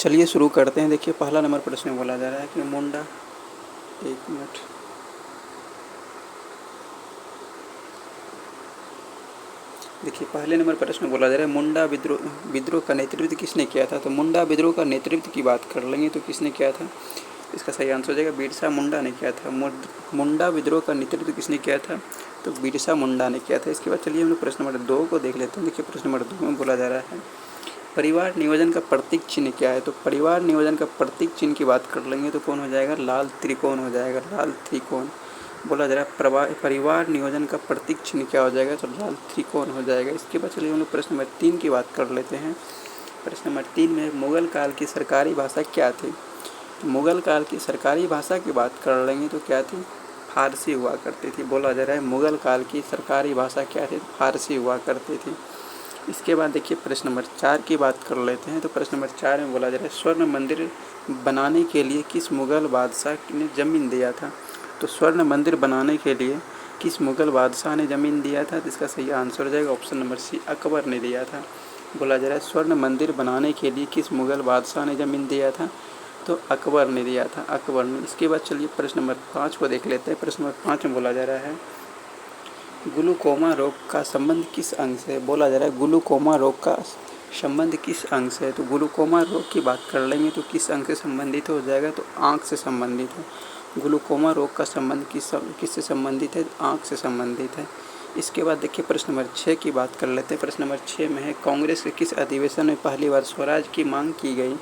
चलिए शुरू करते हैं। देखिए पहला नंबर प्रश्न में बोला जा रहा है कि मुंडा, एक मिनट, देखिए पहले नंबर प्रश्न में बोला जा रहा है मुंडा विद्रोह का नेतृत्व किसने किया था। तो मुंडा विद्रोह का नेतृत्व की बात कर लेंगे तो किसने किया था, इसका सही आंसर हो जाएगा बिरसा मुंडा ने किया था। मुंडा विद्रोह का नेतृत्व किसने किया था, तो बिरसा मुंडा ने किया था। इसके बाद चलिए हम लोग प्रश्न नंबर 2 को देख लेते हैं। देखिए प्रश्न नंबर 2 में बोला जा रहा है परिवार नियोजन का प्रतीक चिन्ह क्या है। तो परिवार नियोजन का प्रतीक चिन्ह की बात कर लेंगे तो कौन हो जाएगा, लाल त्रिकोण हो जाएगा, लाल त्रिकोण। बोला जा रहा है परिवार नियोजन का प्रतीक चिन्ह क्या हो जाएगा, तो लाल त्रिकोण हो जाएगा। इसके बाद चलिए हम लोग प्रश्न नंबर 3 की बात कर लेते हैं। प्रश्न नंबर 3 में मुगल काल की सरकारी भाषा क्या थी। मुगल काल की सरकारी भाषा की बात कर लेंगे तो क्या थी, फारसी हुआ करती थी। बोला जा रहा है मुगल काल की सरकारी भाषा क्या थी, फारसी हुआ करती थी। इसके बाद देखिए प्रश्न नंबर 4 की बात कर लेते हैं। तो प्रश्न नंबर 4 में बोला जा रहा है स्वर्ण मंदिर बनाने के लिए किस मुगल बादशाह ने ज़मीन दिया था। तो स्वर्ण मंदिर बनाने के लिए किस मुगल बादशाह ने ज़मीन दिया था, तो इसका सही आंसर हो जाएगा ऑप्शन नंबर सी, अकबर ने दिया था। बोला जा रहा है स्वर्ण मंदिर बनाने के लिए किस मुगल बादशाह ने ज़मीन दिया था, तो अकबर ने दिया था, अकबर ने। इसके बाद चलिए प्रश्न नंबर 5 को देख लेते हैं। प्रश्न नंबर 5 में बोला जा रहा है ग्लूकोमा रोग का संबंध किस अंग से। बोला जा रहा है ग्लूकोमा रोग का संबंध किस अंग से है। तो ग्लूकोमा रोग की बात कर लेंगे तो किस अंग से संबंधित हो जाएगा, तो आँख से संबंधित है। ग्लूकोमा रोग का संबंध किससे संबंधित है, आँख से संबंधित है। इसके बाद देखिए प्रश्न नंबर 6 की बात कर लेते हैं। प्रश्न नंबर 6 में है कांग्रेस के किस अधिवेशन में पहली बार स्वराज की मांग की गई।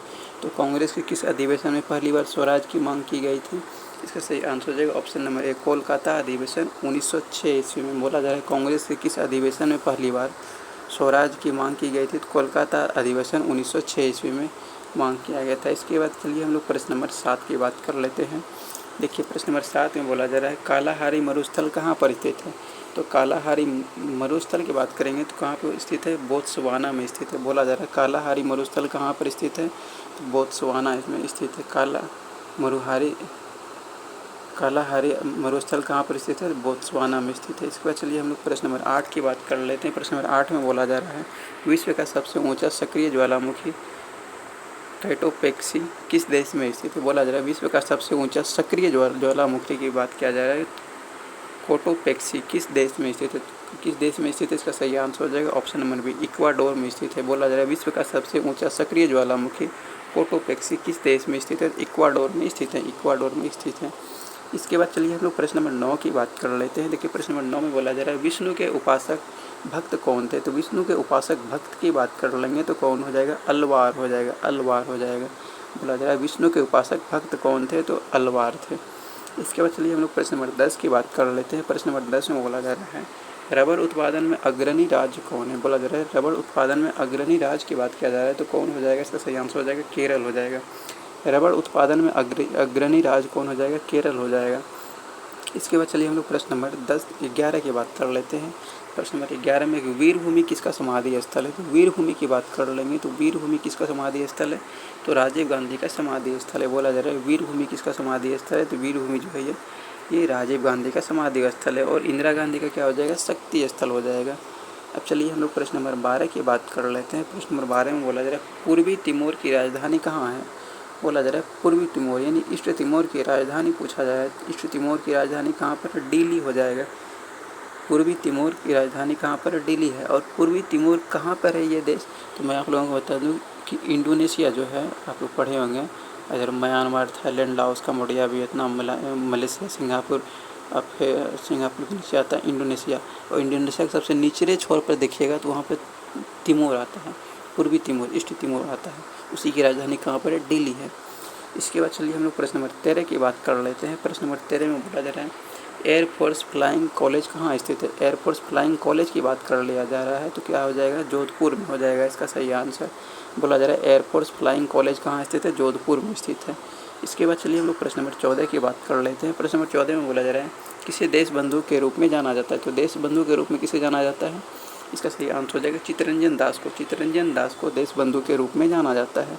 तो कांग्रेस के किस अधिवेशन में पहली बार स्वराज की मांग की गई थी, इसका सही आंसर हो जाएगा ऑप्शन नंबर ए, कोलकाता अधिवेशन 1906 ईस्वी में। बोला जा रहा है कांग्रेस के किस अधिवेशन में पहली बार स्वराज की मांग की गई थी, तो कोलकाता अधिवेशन 1906 ईस्वी में मांग किया गया था। इसके बाद चलिए हम लोग प्रश्न नंबर 7 की बात कर लेते हैं। देखिए प्रश्न नंबर 7 में बोला जा रहा है कालाहारी मरुस्थल कहाँ पर स्थित है। तो कालाहारी मरुस्थल की बात करेंगे तो कहाँ पर स्थित है, बोत्सवाना में स्थित है। बोला जा रहा है कालाहारी मरुस्थल कहाँ पर स्थित है, तो बोत्सवाना इसमें स्थित है। कालाहारी मरुस्थल कहाँ पर स्थित है, बोत्सवाना में स्थित है। इसके बाद चलिए हम लोग प्रश्न नंबर 8 की बात कर लेते हैं। प्रश्न नंबर 8 में बोला जा रहा है विश्व का सबसे ऊंचा सक्रिय ज्वालामुखी कैटोपेक्सी किस देश में स्थित है। बोला जा रहा है विश्व का सबसे ऊंचा सक्रिय ज्वालामुखी की बात किया जा रहा है, कोटोपेक्सी किस देश में स्थित है, किस देश में स्थित है, इसका सही आंसर हो जाएगा ऑप्शन नंबर बी, इक्वाडोर में स्थित है। बोला जा रहा है विश्व का सबसे ऊंचा सक्रिय ज्वालामुखी कोटोपेक्सी किस देश में स्थित है, इक्वाडोर में स्थित है, इक्वाडोर में स्थित है। इसके बाद चलिए हम लोग प्रश्न नंबर 9 की बात कर लेते हैं। देखिए प्रश्न नंबर 9 में बोला जा रहा है विष्णु के उपासक भक्त कौन थे। तो विष्णु के उपासक भक्त की बात कर लेंगे तो कौन हो जाएगा, अलवार हो जाएगा, अलवार हो जाएगा। बोला जा रहा है विष्णु के उपासक भक्त कौन थे, तो अलवार थे। इसके बाद चलिए हम लोग प्रश्न नंबर 10 की बात कर लेते हैं। प्रश्न नंबर 10 में बोला जा रहा है रबर उत्पादन में अग्रणी राज्य कौन है। बोला जा रहा है रबर उत्पादन में अग्रणी राज्य की बात किया जा रहा है तो कौन हो जाएगा, इसका सही आंसर हो जाएगा केरल हो जाएगा। रबर उत्पादन में अग्रणी राज्य कौन हो जाएगा, केरल हो जाएगा। इसके बाद चलिए हम लोग प्रश्न नंबर 11 की बात कर लेते हैं। प्रश्न नंबर 11 में वीरभूमि किसका समाधि स्थल है। तो वीरभूमि की बात कर लेंगे तो वीरभूमि किसका समाधि स्थल है, तो राजीव गांधी का समाधि स्थल है। बोला जा रहा है वीरभूमि किसका समाधि स्थल है, तो वीरभूमि जो है ये राजीव गांधी का समाधि स्थल है। और इंदिरा गांधी का क्या हो जाएगा, शक्ति स्थल हो जाएगा। अब चलिए हम लोग प्रश्न नंबर 12 की बात कर लेते हैं। प्रश्न नंबर 12 में बोला जा रहा है पूर्वी तिमोर की राजधानी कहाँ है। बोला जा रहा है पूर्वी तिमोर यानी ईस्ट तिमोर की राजधानी पूछा जाए, ईस्ट तिमोर की राजधानी कहाँ पर, दिल्ली हो जाएगा। पूर्वी तिमोर की राजधानी कहाँ पर, दिल्ली है। और पूर्वी तिमोर कहाँ पर है ये देश, तो मैं आप लोगों को बता दूँ कि इंडोनेशिया जो है, आप लोग पढ़े होंगे अगर, Myanmar, Thailand, Laos, Cambodia, Vietnam, Malaysia, Singapore, अब फिर सिंगापुर के नीचे आता है इंडोनेशिया। और इंडोनेशिया के सबसे निचले छोर पर देखिएगा तो वहाँ पर तिमोर आता है, पूर्वी तिमोर, ईस्ट तिमोर आता है। उसी की राजधानी कहाँ पर है, दिल्ली है। इसके बाद चलिए हम लोग प्रश्न नंबर 13 की बात कर लेते हैं। प्रश्न नंबर 13 में बोला जा रहा है एयरफोर्स फ्लाइंग कॉलेज कहाँ स्थित है। एयरफोर्स फ्लाइंग कॉलेज की बात कर लिया जा रहा है तो क्या हो जाएगा, जोधपुर में हो जाएगा, इसका सही आंसर। बोला जा रहा है एयरफोर्स फ्लाइंग कॉलेज कहाँ स्थित है, जोधपुर में स्थित है। इसके बाद चलिए हम लोग प्रश्न नंबर 14 की बात कर लेते हैं। प्रश्न नंबर 14 में बोला जा रहा है किसे देश बंधु के रूप में जाना जाता है। तो देश बंधु के रूप में किसे जाना जाता है, इसका सही आंसर हो जाएगा चित्तरंजन दास को। चित्तरंजन दास को देश बंधु के रूप में जाना जाता है।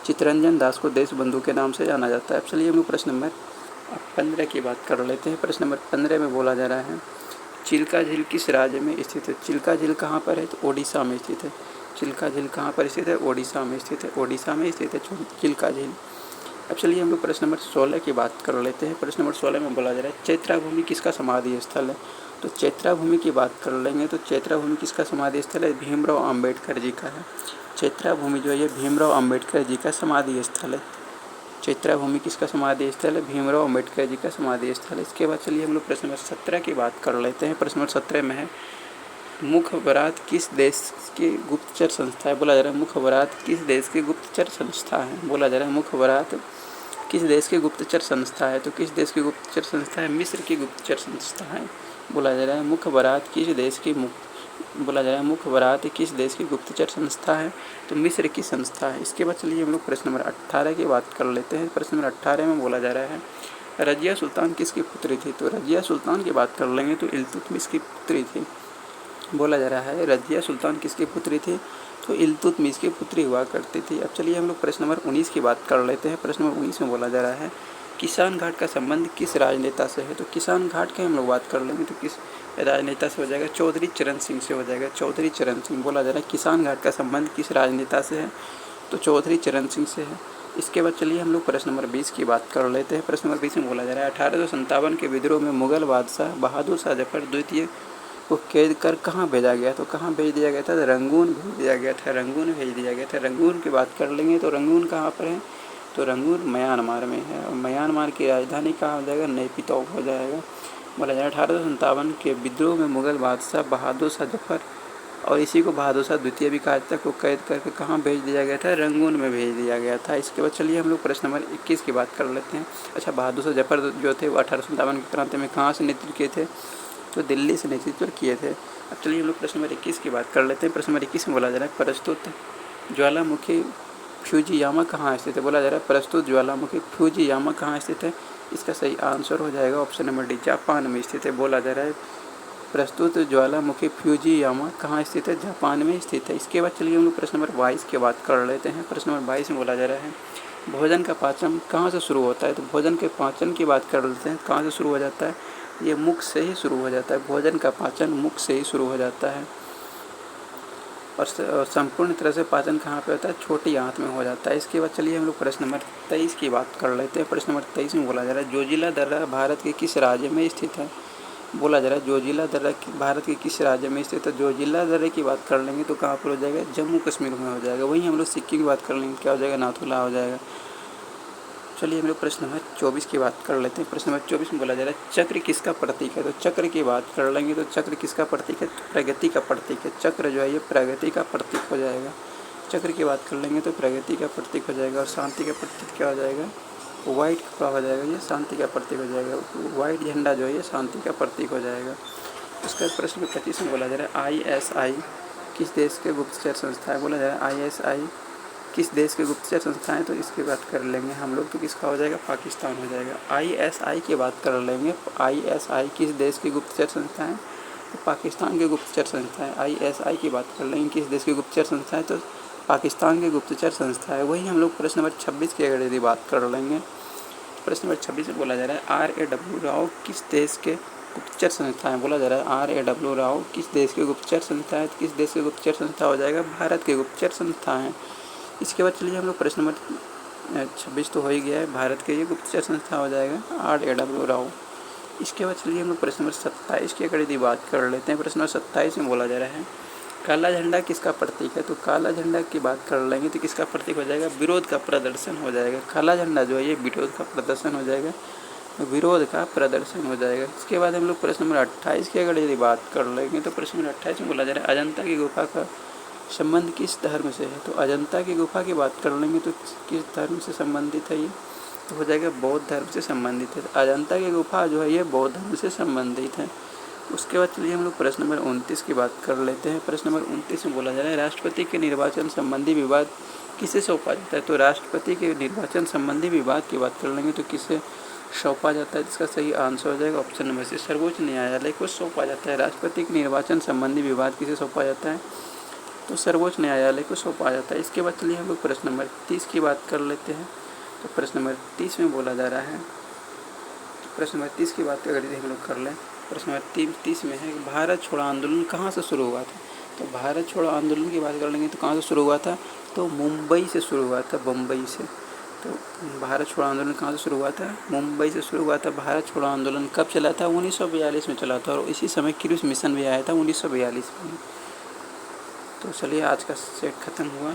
चित्तरंजन दास को देश बंधु के नाम से जाना जाता है। अब चलिए हम लोग प्रश्न नंबर 15 की बात कर लेते हैं। प्रश्न नंबर 15 में बोला जा रहा है चिल्का झील किस राज्य में स्थित है। चिल्का झील कहाँ पर है, तो ओडिशा में स्थित है। चिल्का झील कहाँ पर स्थित है? ओडिशा में स्थित है। ओडिशा में स्थित है चिल्का झील। अब चलिए हम लोग प्रश्न नंबर 16 की बात कर लेते हैं। प्रश्न नंबर 16 में बोला जा रहा है चैत्रा भूमि किसका समाधि स्थल है? तो चैत्रा भूमि की बात कर लेंगे तो चैत्रा भूमि किसका समाधि स्थल है? भीमराव अंबेडकर जी का है। चैत्रा भूमि जो है ये भीमराव अंबेडकर जी का समाधि स्थल है। चैत्रा भूमि किसका समाधि स्थल है? भीमराव अंबेडकर जी का समाधि स्थल है। इसके बाद चलिए हम लोग प्रश्न नंबर 17 की बात कर लेते हैं। प्रश्न नंबर 17 में है मुखबरात किस देश की गुप्तचर संस्था है? बोला जा रहा है मुखबरात किस देश की गुप्तचर संस्था है? बोला जा रहा है मुखबरात किस देश की गुप्तचर संस्था है? तो किस देश की गुप्तचर संस्था है? मिस्र की गुप्तचर संस्था है। बोला जा रहा है मुखबरात किस देश की बोला जा रहा है मुखबरात किस देश की गुप्तचर संस्था है? तो मिस्र की संस्था है। इसके बाद चलिए हम लोग प्रश्न नंबर 18 की बात कर लेते हैं। प्रश्न नंबर 18 में बोला जा रहा है रजिया सुल्तान किसकी पुत्री थी? तो रजिया सुल्तान की बात कर लेंगे तो इल्तुतमिश की पुत्री थी। बोला जा रहा है रजिया सुल्तान किसकी पुत्री थी? तो इल्तुतमिश की पुत्री हुआ करती थी। अब चलिए हम लोग प्रश्न नंबर 19 की बात कर लेते हैं। प्रश्न नंबर 19 में बोला जा रहा है किसान घाट का संबंध किस राजनेता से है? तो किसान घाट की हम लोग बात कर लेंगे तो किस राजनेता से हो जाएगा? चौधरी चरण सिंह से हो जाएगा। चौधरी चरण सिंह। बोला जा रहा है किसान घाट का संबंध किस राजनेता से है? तो चौधरी चरण सिंह से है। इसके बाद चलिए हम लोग प्रश्न नंबर 20 की बात कर लेते हैं। प्रश्न नंबर 20 में बोला जा रहा है 1857 के विद्रोह में मुगल बादशाह बहादुर शाह जफर द्वितीय को कैद कर कहाँ भेजा गया? तो कहाँ भेज दिया गया था? रंगून भेज दिया गया था। रंगून भेज दिया गया था। रंगून की बात कर लेंगे तो रंगून कहाँ पर है? तो रंगून म्यांमार में है। और म्यांमार की राजधानी कहाँ हो जाएगा? नेपितौ हो जाएगा। बोला जाए 1857 के विद्रोह में मुगल बादशाह बहादुर शाह जफर और इसी को बहादुर शाह द्वितीय भी कहा जाता है को कैद करके कहाँ भेज दिया गया था? रंगून में भेज दिया गया था। इसके बाद चलिए हम लोग प्रश्न नंबर 21 की बात कर लेते हैं। अच्छा, बहादुर शाह जफर जो थे वो 1857 की क्रांति में कहाँ से नेतृत्व किए थे? तो दिल्ली से नेतृत्व किए थे। अब चलिए हम लोग प्रश्न नंबर 21 की बात कर लेते हैं। प्रश्न नंबर 21 में बोला जा रहा है प्रस्तुत ज्वालामुखी फ्यूजियामा कहाँ स्थित है? बोला जा रहा है प्रस्तुत ज्वालामुखी फ्यूजियामा कहाँ स्थित है? इसका सही आंसर हो जाएगा ऑप्शन नंबर डी, जापान में स्थित है। बोला जा रहा है प्रस्तुत ज्वालामुखी फ्यूजियामा कहाँ स्थित है? जापान में स्थित है। इसके बाद चलिए हम लोग प्रश्न नंबर 22 की बात कर लेते हैं। प्रश्न नंबर 22 में बोला जा रहा है भोजन का पाचन कहाँ से शुरू होता है? तो भोजन के पाचन की बात कर लेते हैं। कहाँ से शुरू हो जाता है? ये मुख से ही शुरू हो जाता है। भोजन का पाचन मुख से ही शुरू हो जाता है और संपूर्ण तरह से पाचन कहाँ पे होता है? छोटी आंत में हो जाता है। इसके बाद चलिए हम लोग प्रश्न नंबर 23 की बात कर लेते हैं। प्रश्न नंबर 23 में बोला जा रहा है जोजिला दर्रा भारत के किस राज्य में स्थित है? बोला जा रहा है जोजिला दर्रा भारत के किस राज्य में स्थित है? जोजिला दर्रे की बात कर लेंगे तो कहाँ पर हो जाएगा? जम्मू कश्मीर में हो जाएगा। वहीं हम लोग सिक्किम की बात कर लेंगे क्या हो जाएगा? नाथुला हो जाएगा। चलिए हम लोग प्रश्न नंबर 24 की बात कर लेते हैं। प्रश्न नंबर 24 में बोला जा रहा है चक्र किसका प्रतीक है? तो चक्र की बात कर लेंगे तो चक्र किसका प्रतीक है? प्रगति का प्रतीक है। चक्र जो है ये प्रगति का प्रतीक हो जाएगा। चक्र की बात कर लेंगे तो प्रगति का प्रतीक हो जाएगा। और शांति का प्रतीक क्या हो जाएगा? वाइट कपड़ा हो जाएगा, ये शांति का प्रतीक हो जाएगा। वाइट झंडा जो है ये शांति का प्रतीक हो जाएगा। उसका प्रश्न 25 में बोला जा रहा है ISI किस देश के गुप्तचर संस्था है? बोला जा रहा है ISI किस देश के गुप्तचर संस्था है? तो इसकी बात कर लेंगे हम लोग तो किसका हो जाएगा? पाकिस्तान हो जाएगा। ISI की बात कर लेंगे। ISI किस देश की गुप्तचर संस्था है? तो पाकिस्तान की गुप्तचर संस्था है। ISI की बात कर लेंगे किस देश की गुप्तचर संस्था है? तो पाकिस्तान की गुप्तचर संस्था है। वही हम लोग प्रश्न नंबर 26 की अगर यदि बात कर लेंगे, प्रश्न नंबर 26 में बोला जा रहा है RAW राव किस देश के गुप्तचर संस्था है? बोला जा रहा है RAW राव किस देश के गुप्तचर संस्था है? किस देश के गुप्तचर संस्था हो जाएगा? भारत के गुप्तचर संस्था है। इसके बाद चलिए हम लोग प्रश्न नंबर 26 तो हो ही गया है, भारत के ये गुप्तचर संस्था हो जाएगा RAW राव। इसके बाद चलिए हम लोग प्रश्न नंबर 27 की अगर यदि बात कर लेते हैं। प्रश्न नंबर 27 में बोला जा रहा है काला झंडा किसका प्रतीक है? तो काला झंडा की बात कर लेंगे तो किसका प्रतीक हो जाएगा? विरोध का प्रदर्शन हो जाएगा। काला झंडा जो है ये विरोध का प्रदर्शन हो जाएगा। विरोध का प्रदर्शन हो जाएगा। इसके बाद हम लोग प्रश्न नंबर 28 की अगर यदि बात कर लेंगे तो प्रश्न नंबर 28 में बोला जा रहा है अजंता की गुफा का संबंध किस धर्म से है? तो अजंता की गुफा की बात कर लेंगे तो किस धर्म से संबंधित है? ये तो हो जाएगा बौद्ध धर्म से संबंधित है। अजंता की गुफा जो है ये बौद्ध धर्म से संबंधित है। उसके बाद चलिए हम लोग प्रश्न नंबर 29 की बात कर लेते हैं। प्रश्न नंबर 29 में बोला जा रहा है राष्ट्रपति के निर्वाचन संबंधी विवाद किसे सौंपा जाता है? तो राष्ट्रपति के निर्वाचन संबंधी विवाद की बात कर लेंगे तो किसे सौंपा जाता है? इसका सही आंसर हो जाएगा ऑप्शन नंबर सी, सर्वोच्च न्यायालय को सौंपा जाता है। राष्ट्रपति के निर्वाचन संबंधी विवाद किसे सौंपा जाता है? तो सर्वोच्च न्यायालय को सौंपा जाता है। इसके बाद चलिए हम लोग प्रश्न नंबर 30 की बात कर लेते हैं। तो प्रश्न नंबर 30 में बोला जा रहा है, प्रश्न नंबर 30 की बात अगर हम लोग कर लें, प्रश्न नंबर 30 में है भारत छोड़ो आंदोलन कहाँ से शुरू हुआ था? तो भारत छोड़ो आंदोलन की बात कर लेंगे तो कहाँ से शुरू हुआ था, तो मुंबई से शुरू हुआ था, बम्बई से। तो भारत छोड़ो आंदोलन कहाँ से शुरू हुआ था, मुंबई से शुरू हुआ था। भारत छोड़ो आंदोलन कब चला था, 1942 में चला था, और इसी समय क्रूज मिशन भी आया था 1942 में। तो चलिए आज का सेट ख़त्म हुआ।